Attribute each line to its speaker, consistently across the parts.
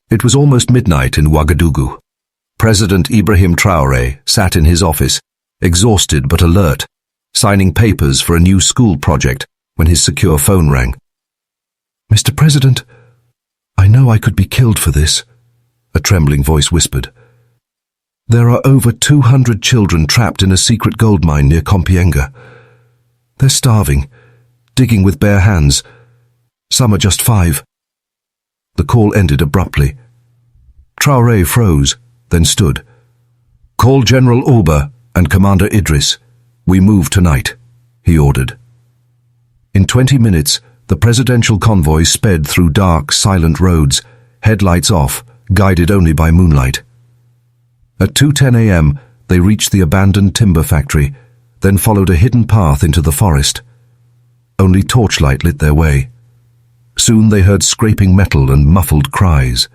Speaker 1: It was almost midnight in Ouagadougou. President Ibrahim Traoré sat in his office, exhausted but alert, signing papers for a new school project when his secure phone rang. "Mr. President, I know I could be killed for this," a trembling voice whispered. "There are over 200 children trapped in a secret gold mine near Kompienga. They're starving, digging with bare hands. Some are just 5. The call ended abruptly. Traoré froze, then stood. "Call General Auber and Commander Idris. We move tonight," he ordered. In 20 minutes, the presidential convoy sped through dark, silent roads, headlights off, guided only by moonlight. At 2:10 a.m., they reached the abandoned timber factory, then followed a hidden path into the forest. Only torchlight lit their way. Soon they heard scraping metal and muffled cries.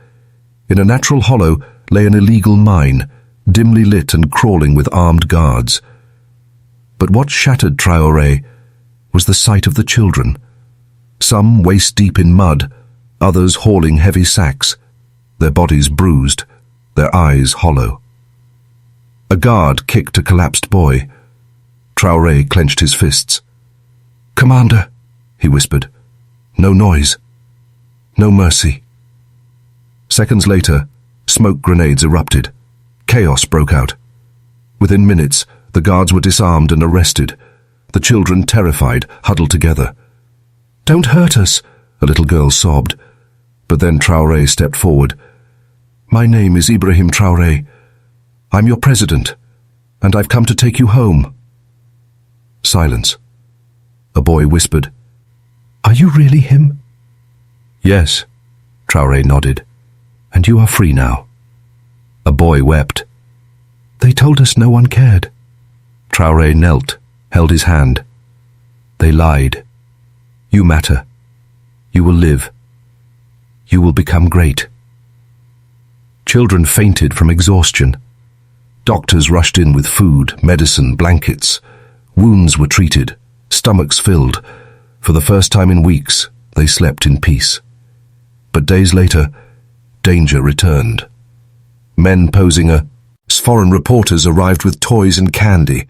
Speaker 1: In a natural hollow lay an illegal mine, dimly lit and crawling with armed guards. But what shattered Traoré was the sight of the children. Some waist-deep in mud, others hauling heavy sacks, their bodies bruised, their eyes hollow. A guard kicked a collapsed boy. Traoré clenched his fists. "Commander," he whispered. "No noise. No mercy." Seconds later, smoke grenades erupted. Chaos broke out. Within minutes, the guards were disarmed and arrested. The children, terrified, huddled together. "Don't hurt us," a little girl sobbed. But then Traoré stepped forward. "My name is Ibrahim Traoré. I'm your president, and I've come to take you home." Silence. A boy whispered, "Are you really him?" "Yes," Traoré nodded. "And you are free now." A boy wept. "They told us no one cared." Traoré knelt, held his hand. "They lied. You matter. You will live. You will become great." Children fainted from exhaustion. Doctors rushed in with food, medicine, blankets. Wounds were treated, stomachs filled. For the first time in weeks, they slept in peace. But days later, danger returned. Men posing as foreign reporters arrived with toys and candy.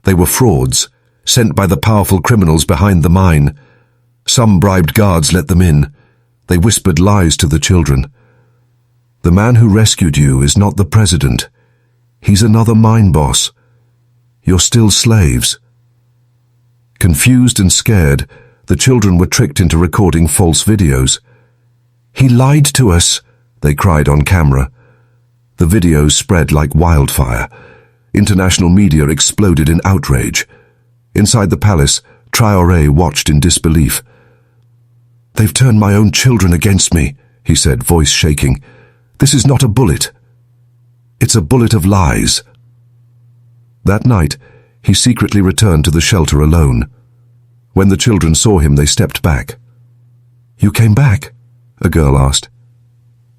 Speaker 1: They were frauds, sent by the powerful criminals behind the mine. Some bribed guards let them in. They whispered lies to the children. "The man who rescued you is not the president. He's another mine boss. You're still slaves." Confused and scared, the children were tricked into recording false videos. "He lied to us," they cried on camera. The videos spread like wildfire. International media exploded in outrage. Inside the palace, Traoré watched in disbelief. "They've turned my own children against me," he said, voice shaking. "This is not a bullet. It's a bullet of lies." That night, he secretly returned to the shelter alone. When the children saw him, they stepped back. "You came back?" a girl asked.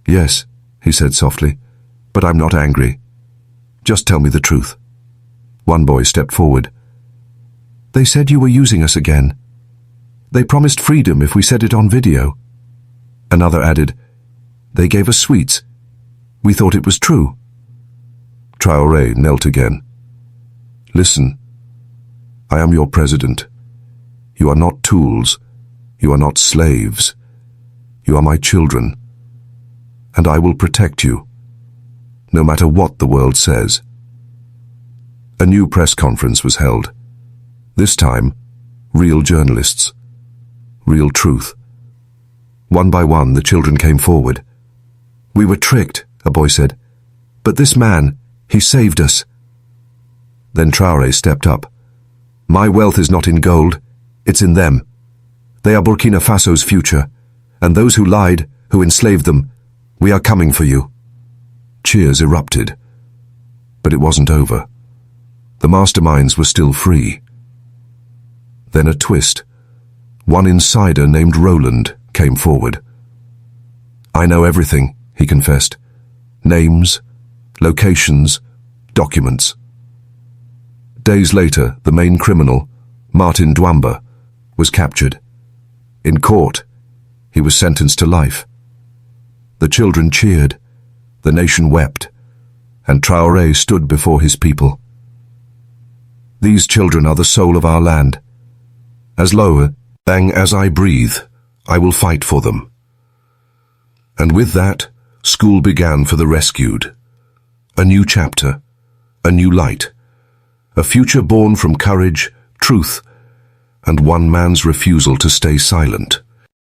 Speaker 1: "Yes," he said softly, "but I'm not angry. Just tell me the truth." One boy stepped forward. "They said you were using us again. They promised freedom if we said it on video." Another added, "They gave us sweets. We thought it was true." Traoré knelt again. "Listen, I am your president. You are not tools. You are not slaves. You are my children. And I will protect you, no matter what the world says." A new press conference was held. This time, real journalists. Real truth. One by one, the children came forward. "We were tricked," a boy said. "But this man, he saved us." Then Traoré stepped up. "My wealth is not in gold, it's in them. They are Burkina Faso's future, and those who lied, who enslaved them, we are coming for you." Cheers erupted. But it wasn't over. The masterminds were still free. Then a twist. One insider named Roland came forward. "I know everything," he confessed. "Names, locations, documents." Days later, the main criminal, Martin Douamba, was captured. In court, he was sentenced to life. The children cheered, the nation wept, and Traoré stood before his people. These children are the soul of our land. As long as I breathe, I will fight for them. And with that, school began for the rescued. A new chapter, a new light, a future born from courage, truth, and one man's refusal to stay silent.